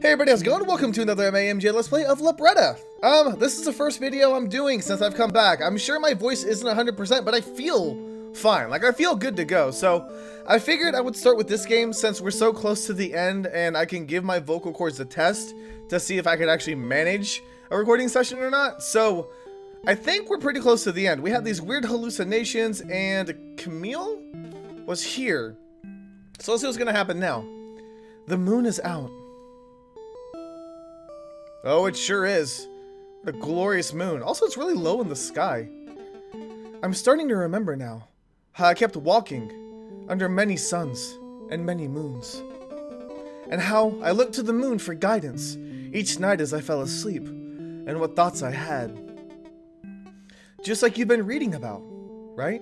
Hey everybody, how's it going? Welcome to another MAMJ Let's Play of Libretta. This is the first video I'm doing since I've come back. I'm sure my voice isn't 100%, but I feel fine. Like, I feel good to go. So, I figured I would start with this game since we're so close to the end and I can give my vocal cords a test to see if I could actually manage a recording session or not. So, I think we're pretty close to the end. We had these weird hallucinations and Camille was here. So let's see what's gonna happen now. The moon is out. Oh, it sure is. What a glorious moon. Also, it's really low in the sky. I'm starting to remember now how I kept walking under many suns and many moons. And how I looked to the moon for guidance each night as I fell asleep, and what thoughts I had. Just like you've been reading about, right?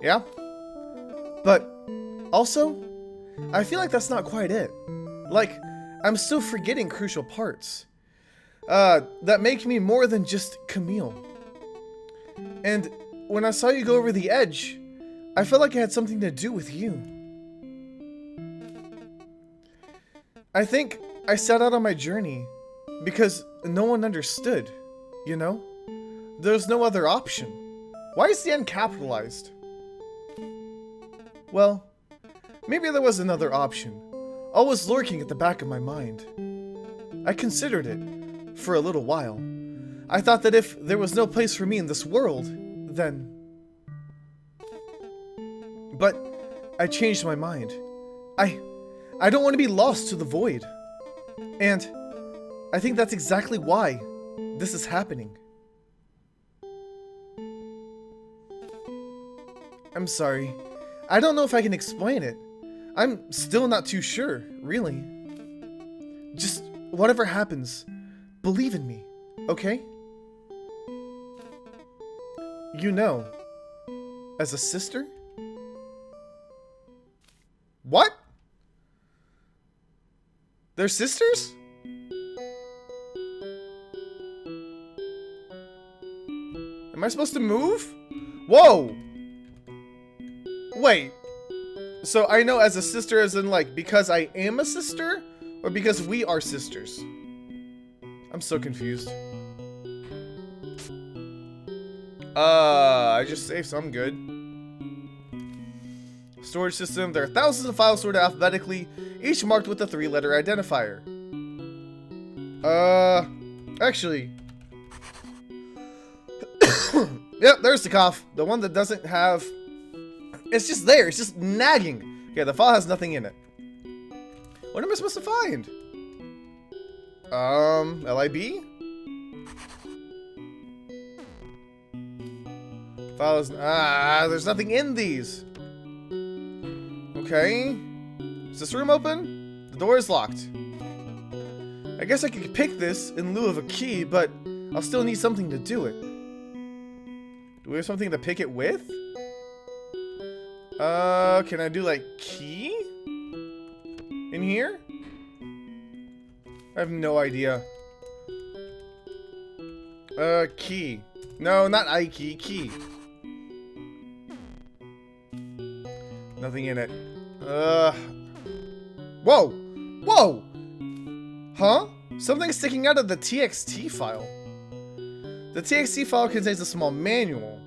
Yeah? But also, I feel like that's not quite it. Like, I'm still forgetting crucial parts that make me more than just Camille. And when I saw you go over the edge, I felt like it had something to do with you. I think I set out on my journey because no one understood, you know? There's no other option. Why is the end capitalized? Well, maybe there was another option, always lurking at the back of my mind. I considered it for a little while. I thought that if there was no place for me in this world, then... But I changed my mind. I don't want to be lost to the void. And I think that's exactly why this is happening. I'm sorry. I don't know if I can explain it. I'm still not too sure, really. Just whatever happens, believe in me, okay? You know, as a sister? What? They're sisters? Am I supposed to move? Whoa! Wait. So I know as a sister as in like because I am a sister or because we are sisters? I'm so confused. I just saved, so I'm good. Storage system. There are thousands of files sorted alphabetically, each marked with a 3-letter identifier. Actually. Yep, there's the cough. The one that doesn't have... It's just there. It's just nagging. Okay, the file has nothing in it. What am I supposed to find? LIB? Files. There's nothing in these. Okay. Is this room open? The door is locked. I guess I could pick this in lieu of a key, but I'll still need something to do it. Do we have something to pick it with? Can I do like key? In here? I have no idea. Key. No, not I-key, key. Nothing in it. Whoa! Whoa! Huh? Something's sticking out of the TXT file. The TXT file contains a small manual.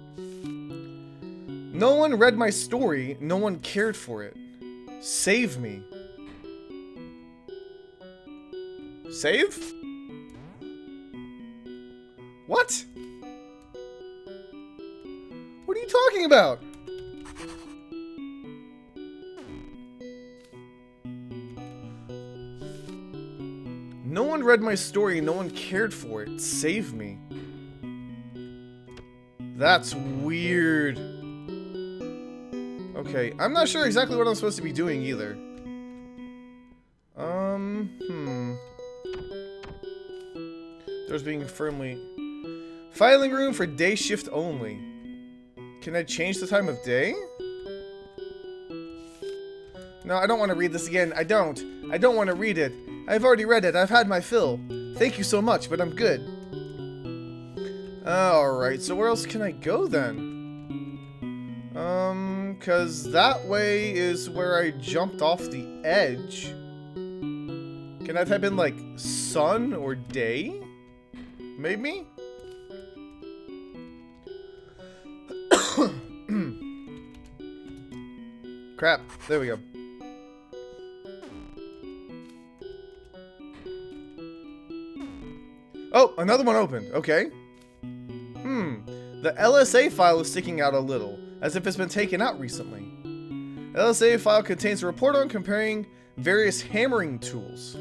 No one read my story, no one cared for it. Save me. Save? What? What are you talking about? No one read my story, no one cared for it. Save me. That's weird. Okay, I'm not sure exactly what I'm supposed to be doing either. Doors being firmly... Filing room for day shift only. Can I change the time of day? No, I don't want to read this again. I don't want to read it. I've already read it. I've had my fill. Thank you so much, but I'm good. Alright, so where else can I go then? Cause that way is where I jumped off the edge. Can I type in like sun or day? Maybe? Crap. There we go. Oh, another one opened. Okay. The LSA file is sticking out a little, as if it's been taken out recently. The LSA file contains a report on comparing various hammering tools.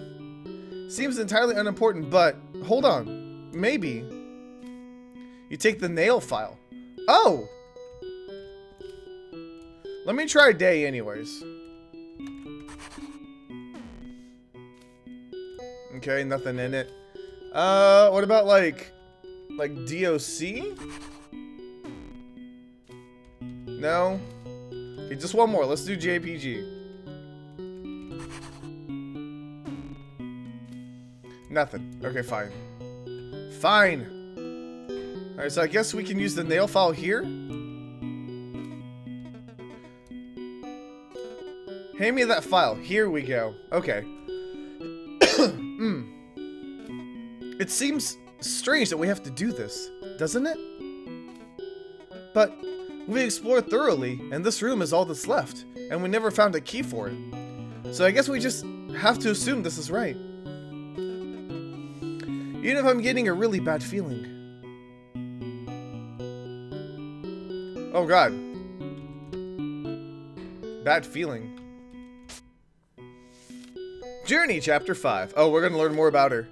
Seems entirely unimportant, but hold on. Maybe you take the nail file. Oh! Let me try day anyways. Okay, nothing in it. What about like DOC? No? Okay, just one more. Let's do JPG. Nothing. Okay, fine. Fine! Alright, so I guess we can use the nail file here? Hand me that file. Here we go. Okay. It seems strange that we have to do this, doesn't it? But we explored thoroughly, and this room is all that's left, and we never found a key for it. So I guess we just have to assume this is right. Even if I'm getting a really bad feeling. Oh god. Bad feeling. Journey, Chapter 5. Oh, we're gonna learn more about her.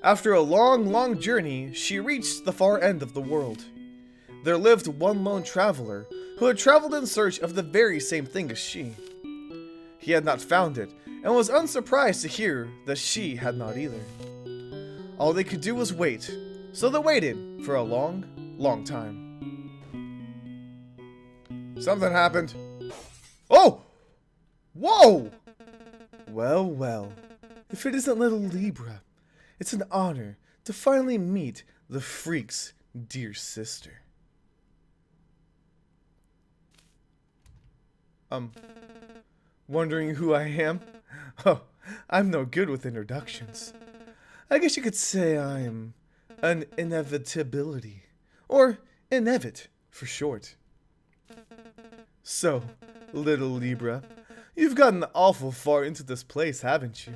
After a long, long journey, she reached the far end of the world. There lived one lone traveler who had traveled in search of the very same thing as she. He had not found it, and was unsurprised to hear that she had not either. All they could do was wait, so they waited for a long, long time. Something happened. Oh! Whoa! Well, well, if it isn't little Libra, it's an honor to finally meet the freak's dear sister. Wondering who I am? Oh, I'm no good with introductions. I guess you could say I'm an inevitability, or Inevit for short. So, little Libra, you've gotten awful far into this place, haven't you?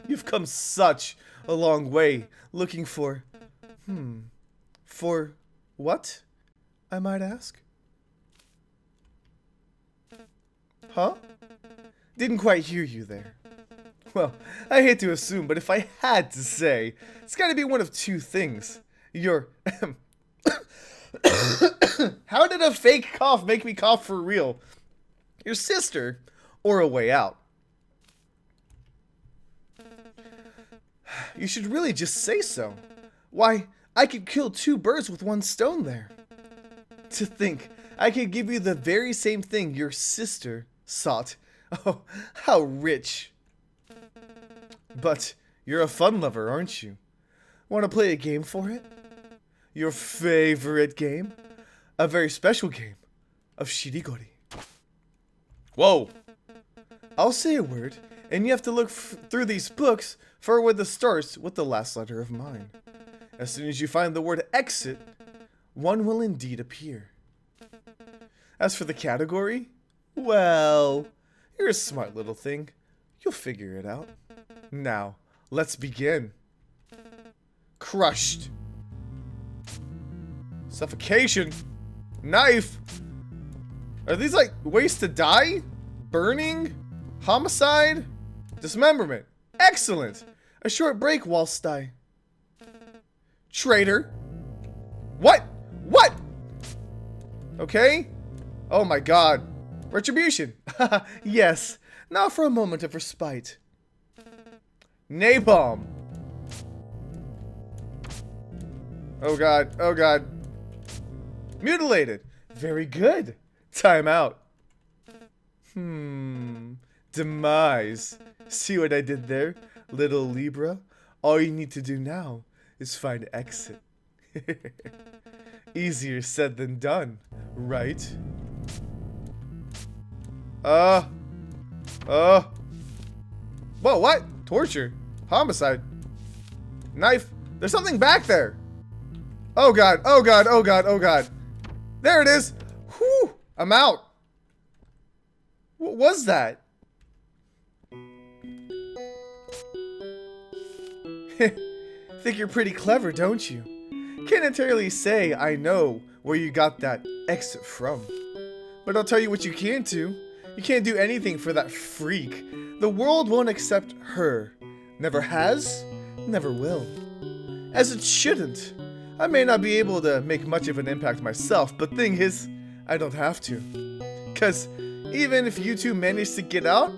You've come such a long way looking for... For what, I might ask? Huh? Didn't quite hear you there. Well, I hate to assume, but if I had to say, it's gotta be one of two things. Your... How did a fake cough make me cough for real? Your sister, or a way out? You should really just say so. Why, I could kill two birds with one stone there. To think, I could give you the very same thing your sister sought. Oh, how rich. But you're a fun lover, aren't you? Want to play a game for it? Your favorite game? A very special game of shirigori. Whoa! I'll say a word, and you have to look through these books for a word that starts with the last letter of mine. As soon as you find the word exit, one will indeed appear. As for the category, well, you're a smart little thing. You'll figure it out. Now, let's begin. Crushed. Suffocation. Knife. Are these like ways to die? Burning? Homicide? Dismemberment. Excellent. A short break whilst I... Traitor. What? What? Okay. Oh my god. Retribution. Yes. Now for a moment of respite. Napalm. Oh god. Oh god. Mutilated. Very good. Time out. Demise. See what I did there, little Libra? All you need to do now is find exit. Easier said than done, right? Whoa, what? Torture? Homicide. Knife. There's something back there. Oh god, oh god, oh god, oh god. There it is. Whew. I'm out. What was that? Think you're pretty clever, don't you? Can't entirely say I know where you got that exit from. But I'll tell you what you can't do. You can't do anything for that freak. The world won't accept her. Never has, never will. As it shouldn't. I may not be able to make much of an impact myself, but thing is, I don't have to. 'Cause even if you two manage to get out,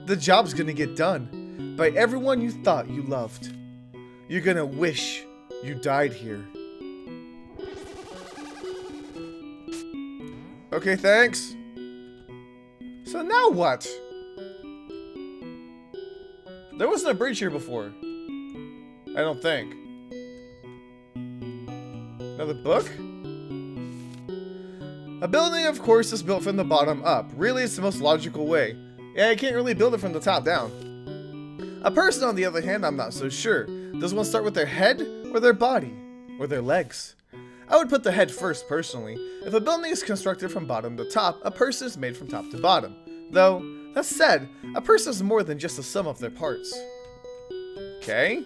the job's gonna get done by everyone you thought you loved. You're gonna wish you died here. Okay, thanks. So now what? There wasn't a bridge here before. I don't think. Another book? A building, of course, is built from the bottom up. Really, it's the most logical way. Yeah, you can't really build it from the top down. A person, on the other hand, I'm not so sure. Does one start with their head, or their body, or their legs? I would put the head first, personally. If a building is constructed from bottom to top, a person is made from top to bottom. Though, that said, a person is more than just the sum of their parts. Okay,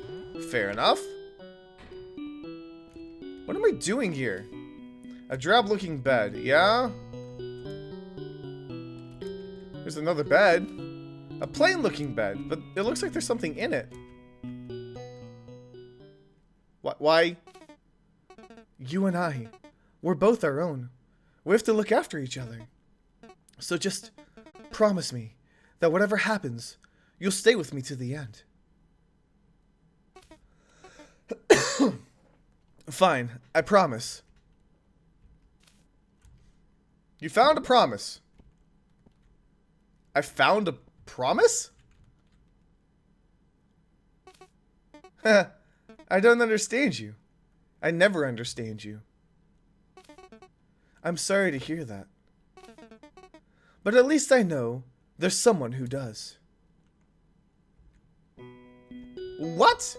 fair enough. What am I doing here? A drab-looking bed, yeah? There's another bed. A plain-looking bed, but it looks like there's something in it. Why? You and I, we're both our own. We have to look after each other. So just promise me that whatever happens, you'll stay with me to the end. Fine, I promise. You found a promise. I found a promise? I don't understand you. I never understand you. I'm sorry to hear that. But at least I know there's someone who does. What?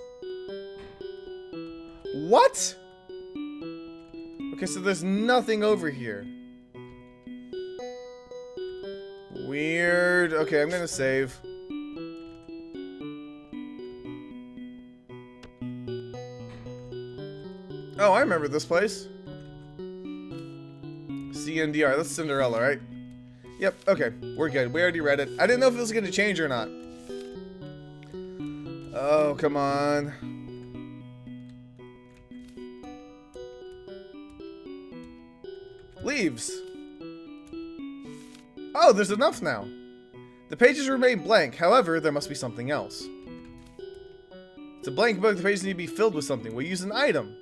What? Okay, so there's nothing over here. Weird. Okay, I'm gonna save. Oh, I remember this place. CNDR. That's Cinderella, right? Yep, okay. We're good. We already read it. I didn't know if it was going to change or not. Oh, come on. Leaves. Oh, there's enough now. The pages remain blank. However, there must be something else. It's a blank book. The pages need to be filled with something. We'll use an item.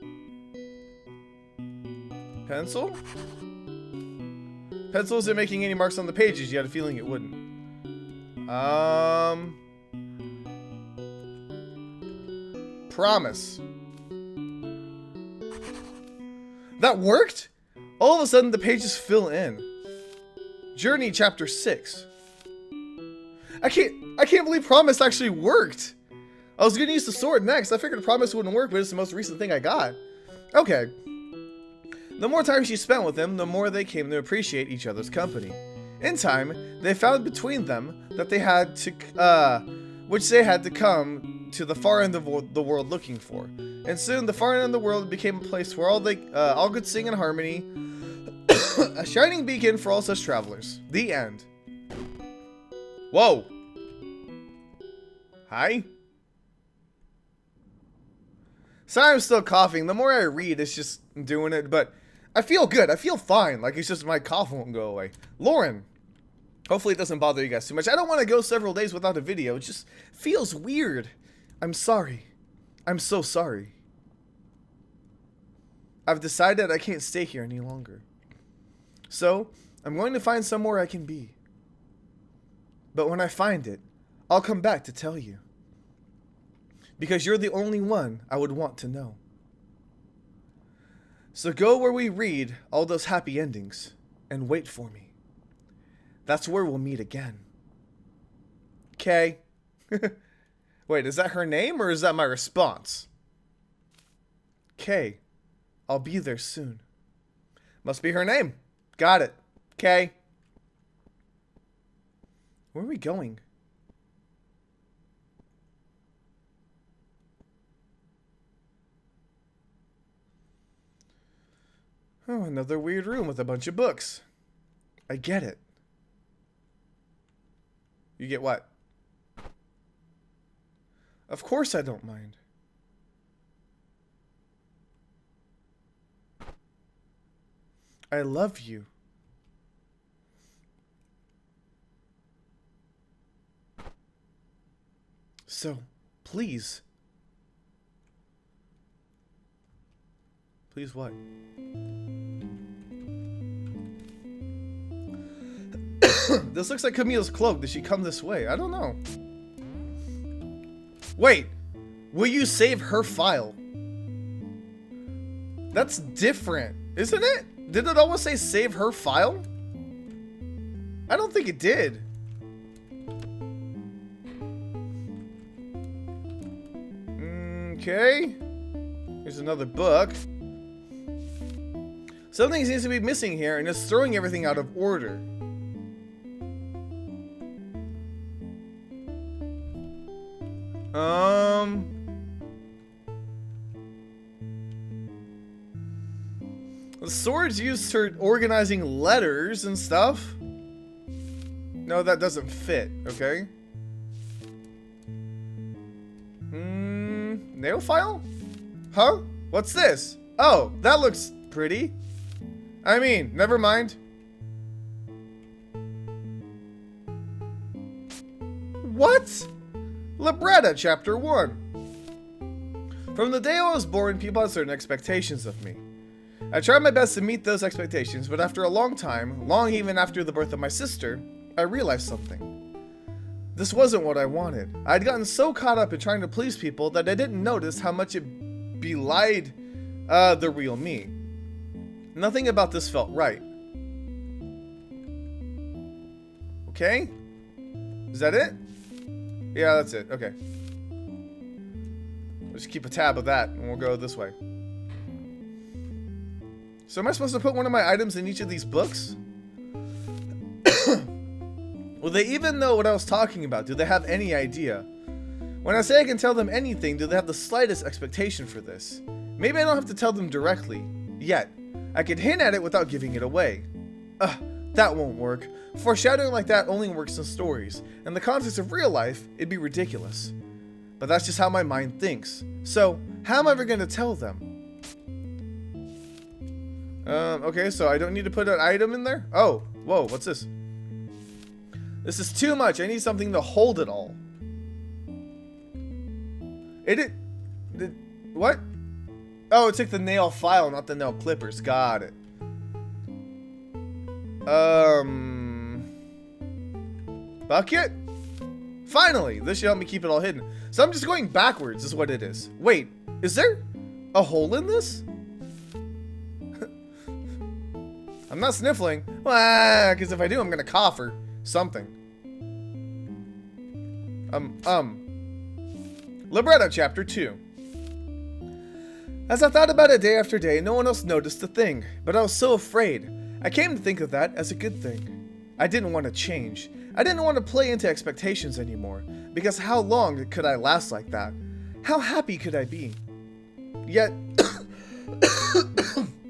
Pencil? Pencil isn't making any marks on the pages. You had a feeling it wouldn't. Promise. That worked? All of a sudden, the pages fill in. Journey chapter 6. I can't believe promise actually worked. I was gonna use the sword next. I figured promise wouldn't work, but it's the most recent thing I got. Okay. The more time she spent with him, the more they came to appreciate each other's company. In time, they found between them that they had to, which they had to come to the far end of the world looking for. And soon, the far end of the world became a place where all could sing in harmony, a shining beacon for all such travelers. The end. Whoa. Hi. Sorry, I'm still coughing. The more I read, it's just doing it, but I feel good. I feel fine. Like, it's just my cough won't go away. Lauren. Hopefully it doesn't bother you guys too much. I don't want to go several days without a video. It just feels weird. I'm sorry. I'm so sorry. I've decided I can't stay here any longer. So, I'm going to find somewhere I can be. But when I find it, I'll come back to tell you. Because you're the only one I would want to know. So go where we read all those happy endings and wait for me. That's where we'll meet again. Okay? Wait, is that her name or is that my response? Kay, I'll be there soon. Must be her name. Got it. Kay. Where are we going? Oh, another weird room with a bunch of books. I get it. You get what? Of course I don't mind. I love you. So, please. Please what? This looks like Camille's cloak. Did she come this way? I don't know. Wait. Will you save her file? That's different, isn't it? Did it always say save her file? I don't think it did. Okay. Here's another book. Something seems to be missing here, and it's throwing everything out of order. The sword's used for organizing letters and stuff. No, that doesn't fit, okay? Nail file? Huh? What's this? Oh, that looks pretty. I mean, never mind. What? Libretta, Chapter 1. From the day I was born, people had certain expectations of me. I tried my best to meet those expectations, but after a long time, long even after the birth of my sister, I realized something. This wasn't what I wanted. I'd gotten so caught up in trying to please people that I didn't notice how much it belied the real me. Nothing about this felt right. Okay? Is that it? Yeah, that's it. Okay. We'll just keep a tab of that, and we'll go this way. So am I supposed to put one of my items in each of these books? Will they even know what I was talking about? Do they have any idea? When I say I can tell them anything, do they have the slightest expectation for this? Maybe I don't have to tell them directly. Yet. I could hint at it without giving it away. That won't work. Foreshadowing like that only works in stories. In the context of real life, it'd be ridiculous. But that's just how my mind thinks. So, how am I ever going to tell them? Okay, so I don't need to put an item in there? Oh, whoa, what's this? This is too much. I need something to hold it all. What? Oh, it took the nail file, not the nail clippers. Got it. Bucket? Finally! This should help me keep it all hidden. So I'm just going backwards is what it is. Wait, is there a hole in this? I'm not sniffling. Because if I do, I'm gonna cough or something. Libretta, Chapter 2. As I thought about it day after day, no one else noticed a thing, but I was so afraid. I came to think of that as a good thing. I didn't want to change. I didn't want to play into expectations anymore, because how long could I last like that? How happy could I be? Yet,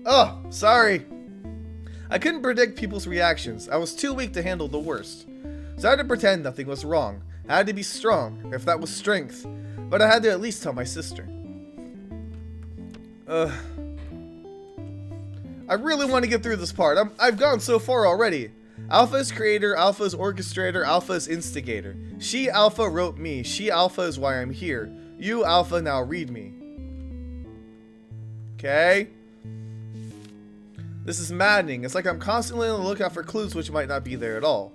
oh, sorry. I couldn't predict people's reactions. I was too weak to handle the worst. So I had to pretend nothing was wrong. I had to be strong, if that was strength. But I had to at least tell my sister. I really want to get through this part. I've gone so far already. Alpha is creator, Alpha is orchestrator, Alpha is instigator. She, Alpha, wrote me. She, Alpha, is why I'm here. You, Alpha, now read me. Okay? This is maddening. It's like I'm constantly on the lookout for clues which might not be there at all.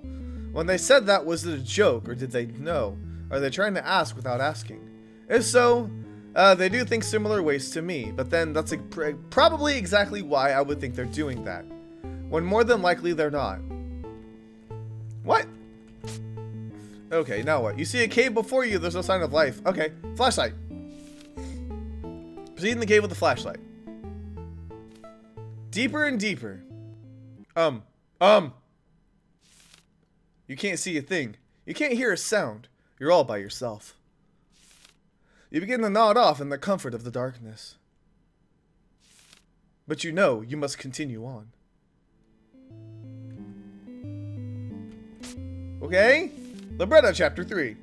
When they said that, was it a joke, or did they know? Are they trying to ask without asking? If so, they do think similar ways to me, but then that's probably exactly why I would think they're doing that. When more than likely they're not. What? Okay, now what? You see a cave before you, there's no sign of life. Okay, flashlight. Proceed in the cave with the flashlight. Deeper and deeper. You can't see a thing. You can't hear a sound. You're all by yourself. You begin to nod off in the comfort of the darkness. But you know you must continue on. Okay? Libretta chapter 3.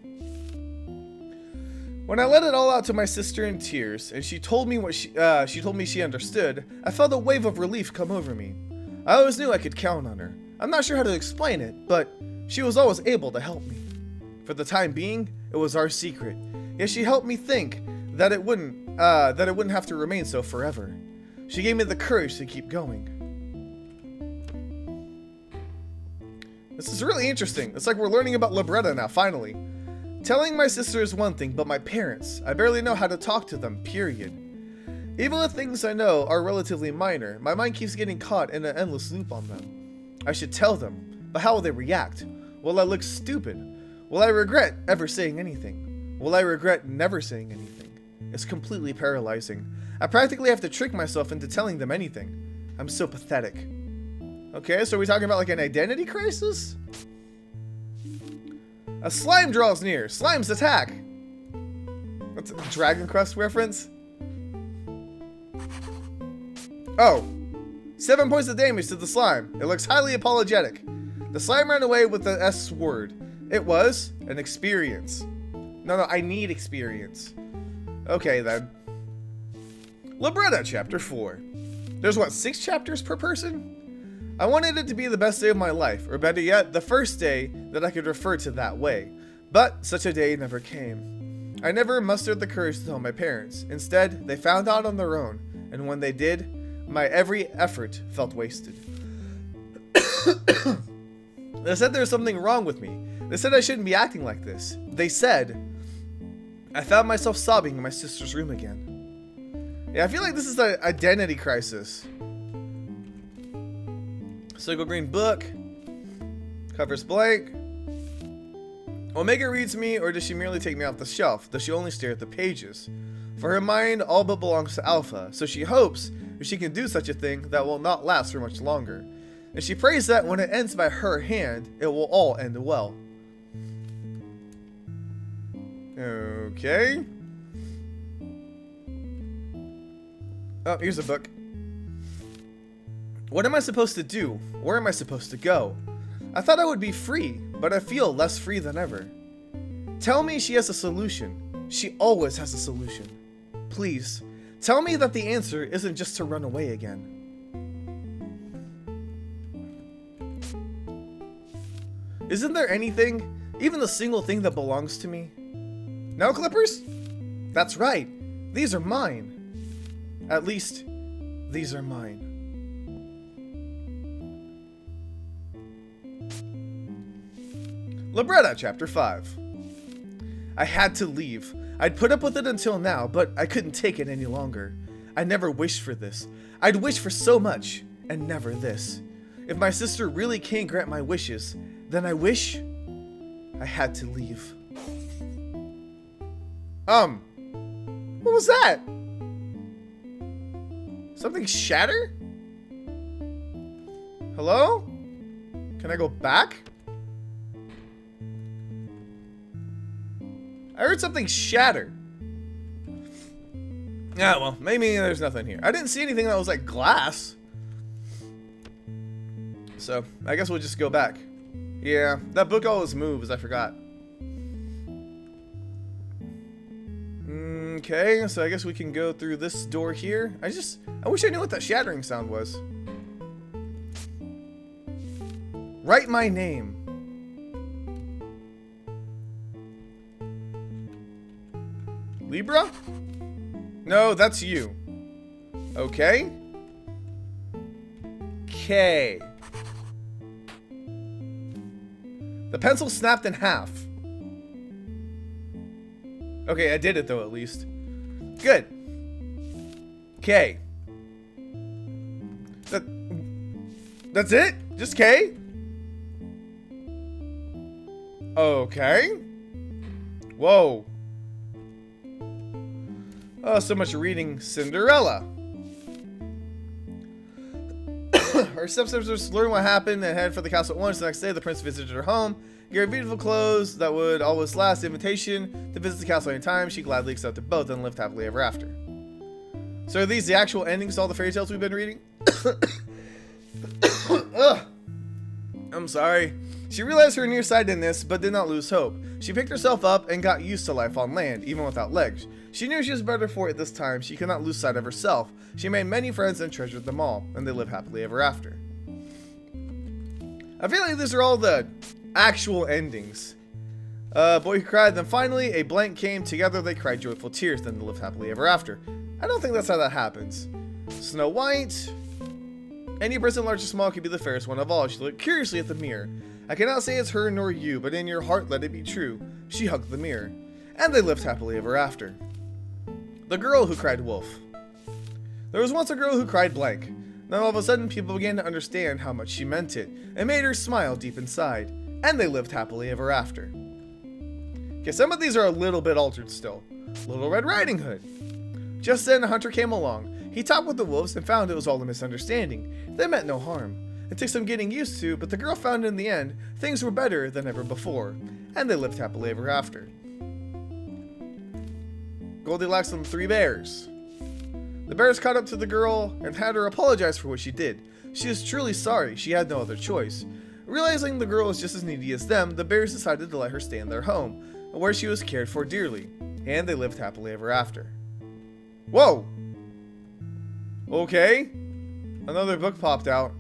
When I let it all out to my sister in tears, and she told me what she told me she understood, I felt a wave of relief come over me. I always knew I could count on her. I'm not sure how to explain it, but she was always able to help me. For the time being, it was our secret. Yet she helped me think that it wouldn't have to remain so forever. She gave me the courage to keep going. This is really interesting. It's like we're learning about Libretta now, finally. Telling my sister is one thing, but my parents, I barely know how to talk to them, period. Even the things I know are relatively minor, my mind keeps getting caught in an endless loop on them. I should tell them, but how will they react? Will I look stupid? Will I regret ever saying anything? Will I regret never saying anything? It's completely paralyzing. I practically have to trick myself into telling them anything. I'm so pathetic. Okay, so are we talking about like an identity crisis? A slime draws near. Slimes attack. That's a Dragon Quest reference. Oh. 7 points of damage to the slime. It looks highly apologetic. The slime ran away with the S word. It was an experience. No, I need experience. Okay, then. Libretta chapter 4. There's what, 6 chapters per person? I wanted it to be the best day of my life, or better yet, the first day that I could refer to that way. But such a day never came. I never mustered the courage to tell my parents. Instead, they found out on their own, and when they did, my every effort felt wasted. They said there was something wrong with me. They said I shouldn't be acting like this. They said I found myself sobbing in my sister's room again. Yeah, I feel like this is an identity crisis. Single green book. Covers blank. Omega reads me, or does she merely take me off the shelf? Does she only stare at the pages? For her mind, all but belongs to Alpha, so she hopes if she can do such a thing, that will not last for much longer. And she prays that when it ends by her hand, it will all end well. Okay. Oh, here's a book. What am I supposed to do? Where am I supposed to go? I thought I would be free, but I feel less free than ever. Tell me she has a solution. She always has a solution. Please, tell me that the answer isn't just to run away again. Isn't there anything, even a single thing that belongs to me? No, Clippers? That's right. These are mine. At least, these are mine. Libretta, Chapter 5. I had to leave. I'd put up with it until now, but I couldn't take it any longer. I never wished for this. I'd wished for so much, and never this. If my sister really can't grant my wishes, then I wish I had to leave. What was that? Something shatter? Hello? Can I go back? I heard something shatter. Yeah, well, maybe there's nothing here. I didn't see anything that was like glass. So, I guess we'll just go back. Yeah, that book always moves, I forgot. Okay, so I guess we can go through this door here. I wish I knew what that shattering sound was. Write my name. Libra? No, that's you. Okay. K. The pencil snapped in half. Okay, I did it though, at least. Good. K. That's it? Just K? Okay. Whoa. Oh, so much reading Cinderella. Her stepsisters learn what happened and head for the castle at once. The next day, the prince visited her home, gave her beautiful clothes that would always last, the invitation to visit the castle anytime. She gladly accepted both and lived happily ever after. So are these the actual endings to all the fairy tales we've been reading? Ugh. I'm sorry. She realized her nearsightedness, but did not lose hope. She picked herself up and got used to life on land, even without legs. She knew she was better for it this time. She could not lose sight of herself. She made many friends and treasured them all, and they lived happily ever after. I feel like these are all the actual endings. Boy who cried, then finally a blank came. Together they cried joyful tears, then they lived happily ever after. I don't think that's how that happens. Snow White. Any person large or small could be the fairest one of all. She looked curiously at the mirror. I cannot say it's her nor you, but in your heart let it be true. She hugged the mirror, and they lived happily ever after. The girl who cried wolf. There was once a girl who cried blank. Then all of a sudden people began to understand how much she meant it. It made her smile deep inside, and they lived happily ever after. Okay, some of these are a little bit altered still. Little Red Riding Hood. Just then a hunter came along. He talked with the wolves and found it was all a misunderstanding. They meant no harm. It took some getting used to, but the girl found in the end things were better than ever before, and they lived happily ever after. Goldilocks and the Three Bears. The bears caught up to the girl and had her apologize for what she did. She was truly sorry, she had no other choice. Realizing the girl was just as needy as them, the bears decided to let her stay in their home, where she was cared for dearly, and they lived happily ever after. Whoa! Okay, another book popped out.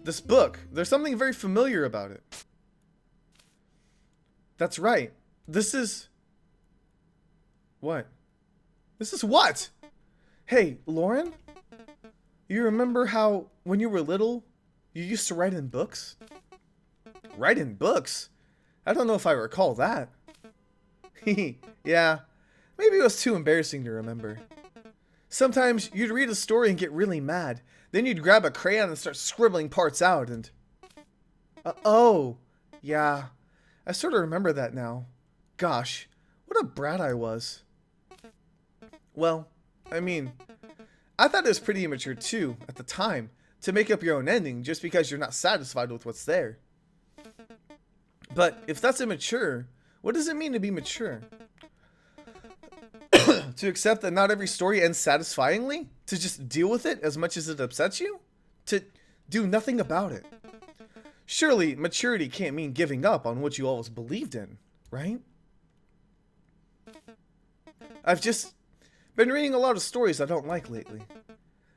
This book, there's something very familiar about it. That's right, this is... What? This is what? Hey, Lauren? You remember how, when you were little, you used to write in books? Write in books? I don't know if I recall that. Yeah, maybe it was too embarrassing to remember. Sometimes you'd read a story and get really mad. Then you'd grab a crayon and start scribbling parts out and... oh, yeah. I sort of remember that now. Gosh, what a brat I was. Well, I mean, I thought it was pretty immature too, at the time, to make up your own ending just because you're not satisfied with what's there. But if that's immature, what does it mean to be mature? To accept that not every story ends satisfyingly? To just deal with it as much as it upsets you? To do nothing about it? Surely, maturity can't mean giving up on what you always believed in, right? I've just been reading a lot of stories I don't like lately.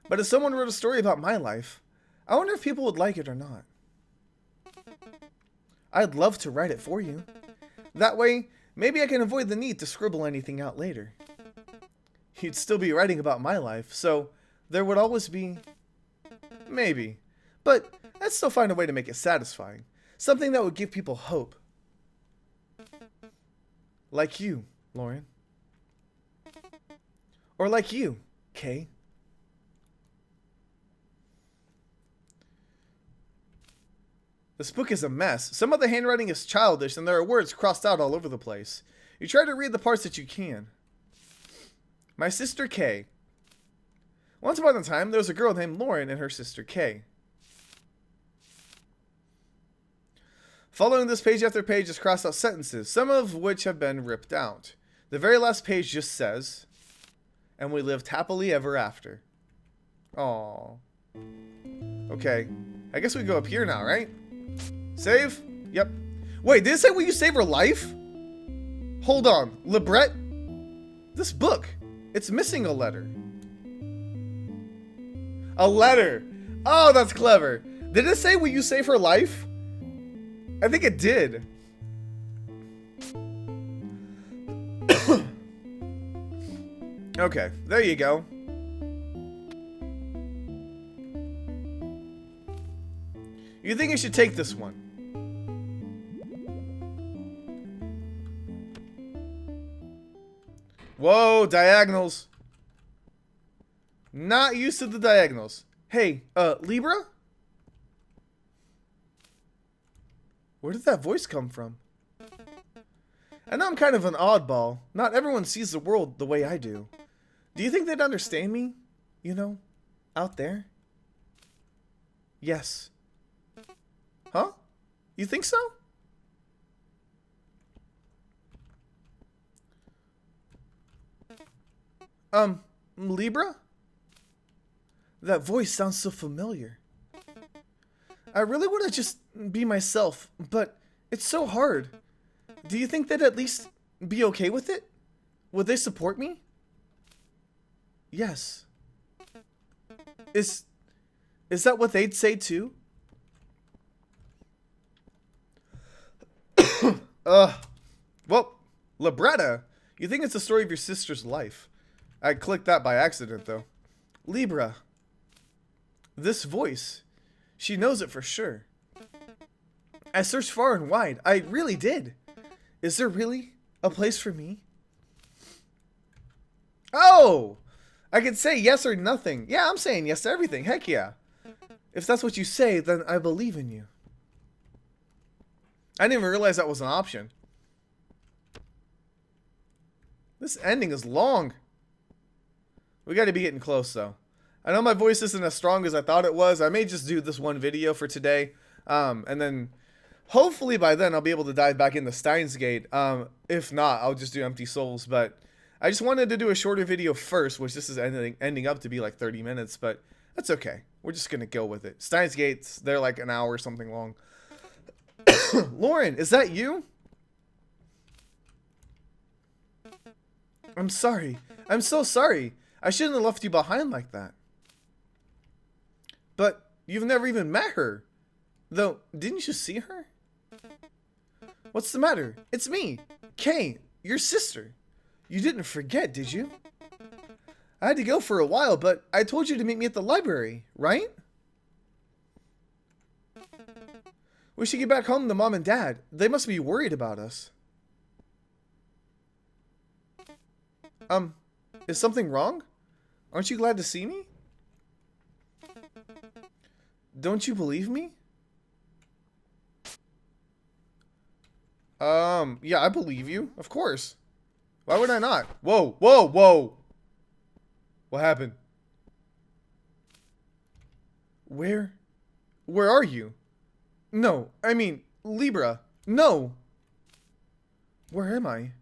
But if someone wrote a story about my life, I wonder if people would like it or not. I'd love to write it for you. That way, maybe I can avoid the need to scribble anything out later. You'd still be writing about my life, so there would always be... Maybe. But I'd still find a way to make it satisfying. Something that would give people hope. Like you, Lauren. Or like you, Kay. This book is a mess. Some of the handwriting is childish and there are words crossed out all over the place. You try to read the parts that you can. My sister Kay. Once upon a time, there was a girl named Lauren and her sister Kay. Following this page after page is crossed out sentences, some of which have been ripped out. The very last page just says, and we lived happily ever after. Aww. Okay, I guess we go up here now, right? Save? Yep. Wait, did it say will you save her life? Hold on, Libretta? This book, it's missing a letter. A letter! Oh, that's clever. Did it say will you save her life? I think it did. Okay, there you go. You think you should take this one? Whoa, diagonals. Not used to the diagonals. Hey, Libra? Where did that voice come from? I know I'm kind of an oddball. Not everyone sees the world the way I do. Do you think they'd understand me? You know, out there? Yes. Huh? You think so? Libra? That voice sounds so familiar. I really want to just be myself, but it's so hard. Do you think they'd at least be okay with it? Would they support me? Yes. Is that what they'd say too? Well, Libretta, you think it's the story of your sister's life. I clicked that by accident, though. Libra. This voice. She knows it for sure. I searched far and wide. I really did. Is there really a place for me? Oh! I could say yes or nothing. Yeah, I'm saying yes to everything. Heck yeah. If that's what you say, then I believe in you. I didn't even realize that was an option. This ending is long. We gotta be getting close, though. I know my voice isn't as strong as I thought it was. I may just do this one video for today. And then, hopefully by then, I'll be able to dive back into Steins Gate. If not, I'll just do Empty Souls. But I just wanted to do a shorter video first, which this is ending up to be like 30 minutes. But that's okay. We're just gonna go with it. Steins Gates, they're like an hour or something long. Lauren, is that you? I'm sorry. I'm so sorry. I shouldn't have left you behind like that. But you've never even met her. Though, didn't you see her? What's the matter? It's me, Kay, your sister. You didn't forget, did you? I had to go for a while, but I told you to meet me at the library, right? We should get back home to Mom and Dad. They must be worried about us. Is something wrong? Aren't you glad to see me? Don't you believe me? Yeah, I believe you. Of course. Why would I not? Whoa, whoa, whoa. What happened? Where are you? No, I mean, Libra. No. Where am I?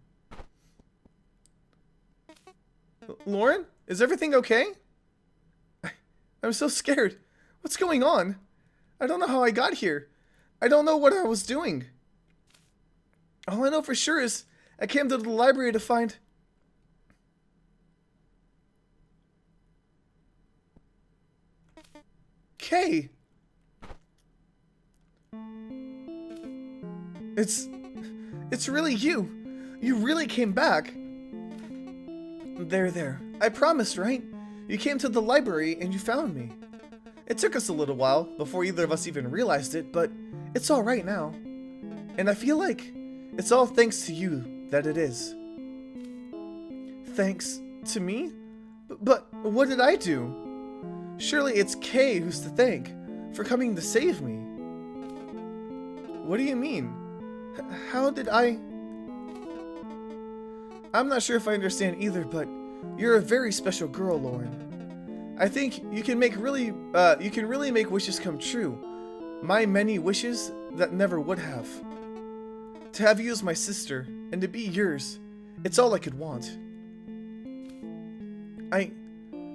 Lauren? Is everything okay? I'm so scared. What's going on? I don't know how I got here. I don't know what I was doing. All I know for sure is I came to the library to find... Kay! It's really you. You really came back. There. I promised, right? You came to the library and you found me. It took us a little while before either of us even realized it, but it's all right now. And I feel like it's all thanks to you that it is. Thanks to me? But what did I do? Surely it's Kay who's to thank for coming to save me. What do you mean? How did I... I'm not sure if I understand either, but you're a very special girl, Lauren. I think you can really make wishes come true. My many wishes that never would have. To have you as my sister, and to be yours, it's all I could want. I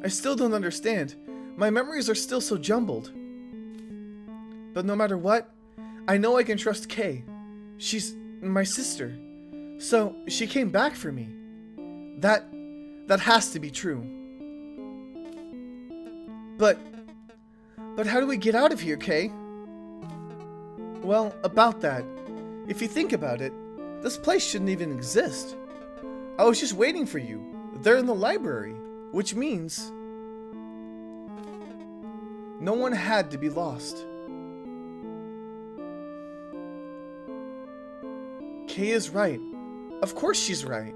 still don't understand. My memories are still so jumbled. But no matter what, I know I can trust Kay. She's my sister. So she came back for me. That has to be true. But how do we get out of here, Kay? Well, about that, if you think about it, this place shouldn't even exist. I was just waiting for you. They're in the library, which means no one had to be lost. Kay is right. Of course she's right.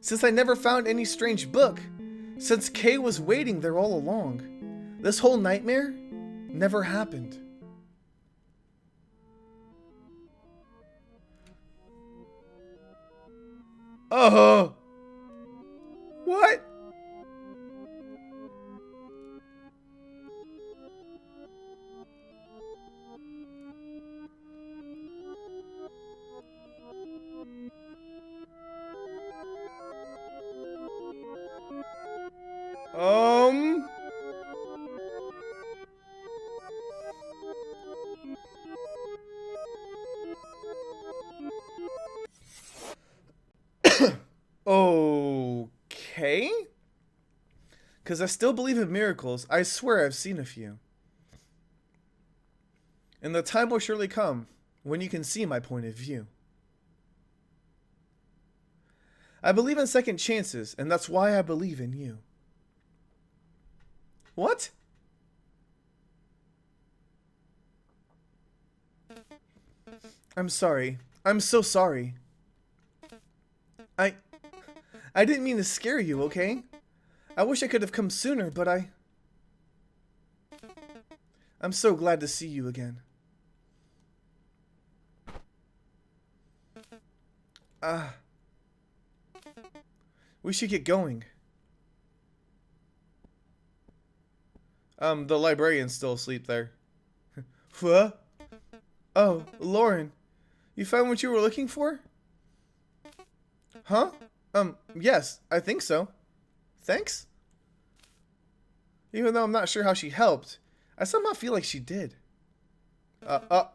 Since I never found any strange book, since Kay was waiting there all along, this whole nightmare never happened. Oh. What? Um. Okay. Because I still believe in miracles. I swear I've seen a few. And the time will surely come when you can see my point of view. I believe in second chances, and that's why I believe in you. What? I'm sorry. I'm so sorry. I didn't mean to scare you, okay? I wish I could have come sooner, but I'm so glad to see you again. We should get going. The librarian's still asleep there. What? Oh, Lauren. You found what you were looking for? Huh? Yes, I think so. Thanks? Even though I'm not sure how she helped, I somehow feel like she did. Are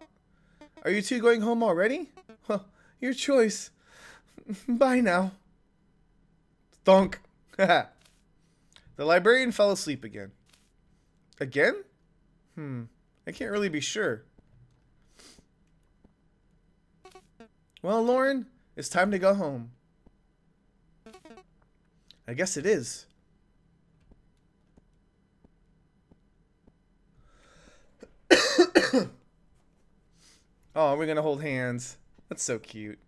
you two going home already? Well, your choice. Bye now. Thunk. The librarian fell asleep again. Again? I can't really be sure. Well, Lauren, it's time to go home. I guess it is. Oh, we're gonna hold hands. That's so cute.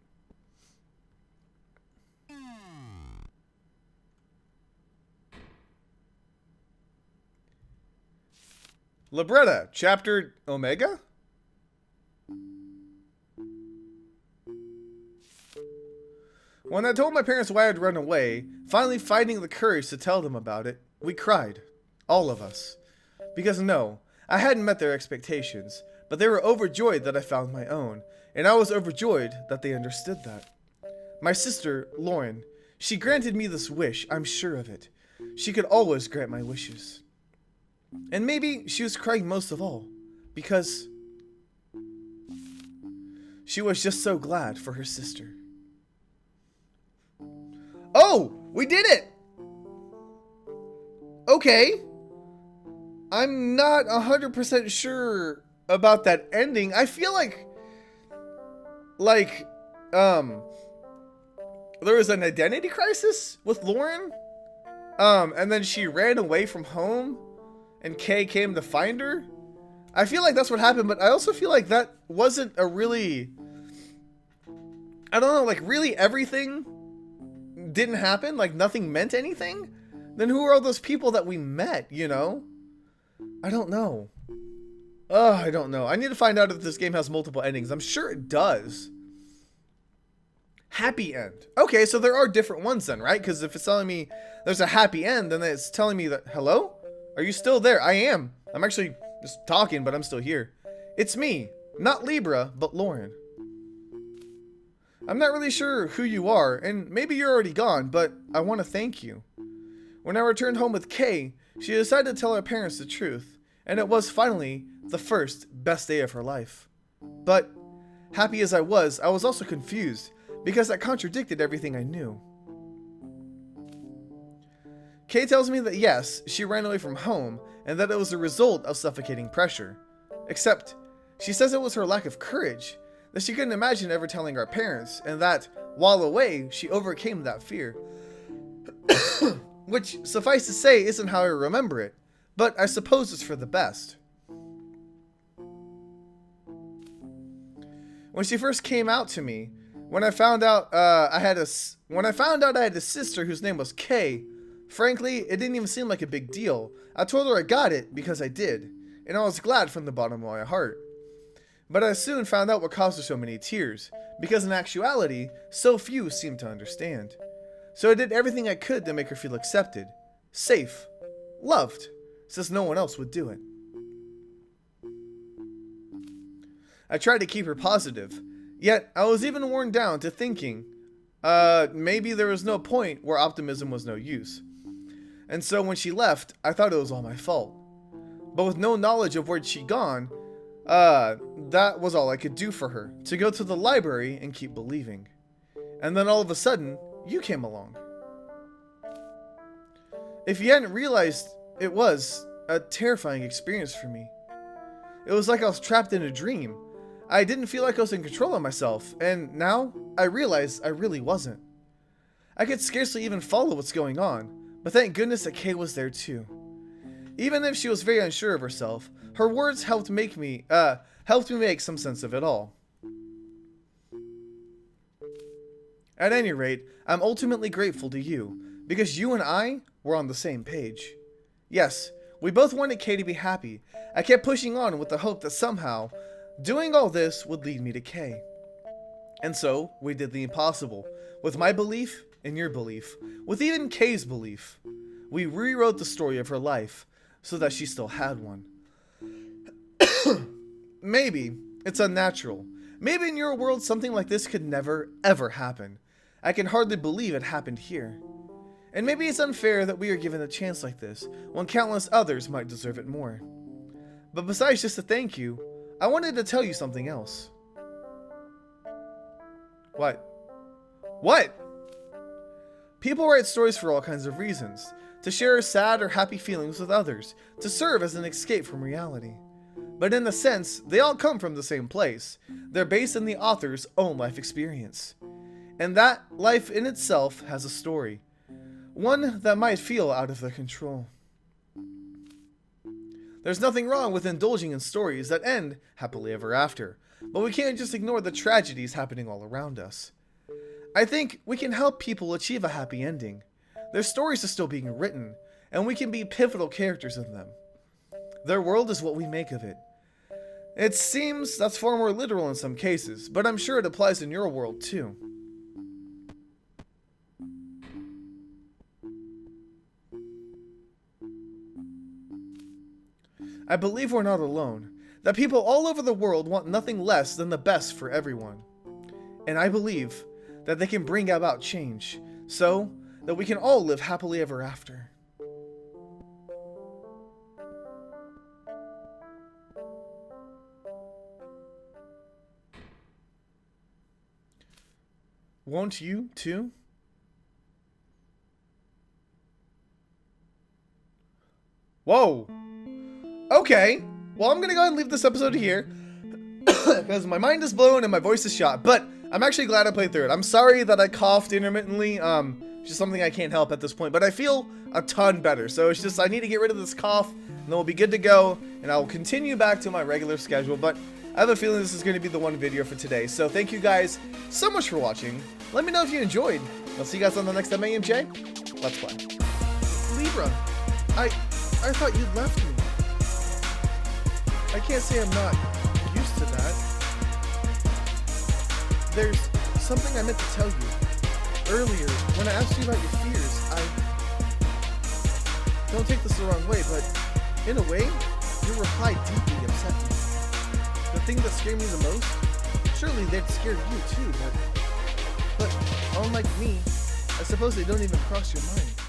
Libretta, chapter Omega? When I told my parents why I'd run away, finally finding the courage to tell them about it, we cried. All of us. Because no, I hadn't met their expectations, but they were overjoyed that I found my own, and I was overjoyed that they understood that. My sister, Lauren, she granted me this wish, I'm sure of it. She could always grant my wishes. And maybe she was crying most of all, because she was just so glad for her sister. Oh, we did it! Okay. I'm not 100% sure about that ending. I feel like there was an identity crisis with Lauren. And then she ran away from home and Kay came to find her. I feel like that's what happened, but I also feel like that wasn't a really, I don't know, like really everything didn't happen, like nothing meant anything. Then who are all those people that we met, you know? I don't know. I don't know. I need to find out if this game has multiple endings. I'm sure it does. Happy end. Okay, so there are different ones then, right? Because if it's telling me there's a happy end, then it's telling me that, hello? Are you still there? I am. I'm actually just talking, but I'm still here. It's me. Not Libra, but Lauren. I'm not really sure who you are, and maybe you're already gone, but I want to thank you. When I returned home with Kay, she decided to tell her parents the truth, and it was finally the first best day of her life. But, happy as I was also confused, because that contradicted everything I knew. Kay tells me that yes, she ran away from home, and that it was a result of suffocating pressure. Except, she says it was her lack of courage, that she couldn't imagine ever telling her parents, and that, while away, she overcame that fear. Which, suffice to say, isn't how I remember it, but I suppose it's for the best. When she first came out to me, when I found out I had a sister whose name was Kay, frankly, it didn't even seem like a big deal. I told her I got it because I did, and I was glad from the bottom of my heart. But I soon found out what caused her so many tears, because in actuality, so few seemed to understand. So I did everything I could to make her feel accepted, safe, loved, since no one else would do it. I tried to keep her positive, yet I was even worn down to thinking, maybe there was no point where optimism was no use. And so when she left, I thought it was all my fault. But with no knowledge of where she'd gone, that was all I could do for her, to go to the library and keep believing. And then all of a sudden, you came along. If you hadn't realized, it was a terrifying experience for me. It was like I was trapped in a dream. I didn't feel like I was in control of myself, and now I realized I really wasn't. I could scarcely even follow what's going on, but thank goodness that Kay was there too. Even if she was very unsure of herself, her words helped me make some sense of it all. At any rate, I'm ultimately grateful to you, because you and I were on the same page. Yes, we both wanted Kay to be happy. I kept pushing on with the hope that somehow, doing all this would lead me to Kay. And so, we did the impossible. With my belief and your belief, with even Kay's belief, we rewrote the story of her life so that she still had one. Maybe it's unnatural. Maybe in your world something like this could never, ever happen. I can hardly believe it happened here. And maybe it's unfair that we are given a chance like this, when countless others might deserve it more. But besides just a thank you, I wanted to tell you something else. What? What? People write stories for all kinds of reasons. To share sad or happy feelings with others. To serve as an escape from reality. But in a sense, they all come from the same place. They're based in the author's own life experience. And that life in itself has a story. One that might feel out of their control. There's nothing wrong with indulging in stories that end happily ever after, but we can't just ignore the tragedies happening all around us. I think we can help people achieve a happy ending. Their stories are still being written, and we can be pivotal characters in them. Their world is what we make of it. It seems that's far more literal in some cases, but I'm sure it applies in your world too. I believe we're not alone, that people all over the world want nothing less than the best for everyone. And I believe that they can bring about change, so that we can all live happily ever after. Won't you too? Whoa! Okay, well I'm gonna go ahead and leave this episode here because my mind is blown and my voice is shot, but I'm actually glad I played through it. I'm sorry that I coughed intermittently, it's just something I can't help at this point, but I feel a ton better, so it's just I need to get rid of this cough and then we'll be good to go and I'll continue back to my regular schedule, but I have a feeling this is going to be the one video for today, so thank you guys so much for watching. Let me know if you enjoyed. I'll see you guys on the next MAMJ Let's Play. Libra, I thought you'd left me. I can't say I'm not used to that. There's something I meant to tell you. Earlier, when I asked you about your fears, don't take this the wrong way, but in a way, your reply deeply upset me. The thing that scared me the most? Surely they'd scared you too, but unlike me, I suppose they don't even cross your mind.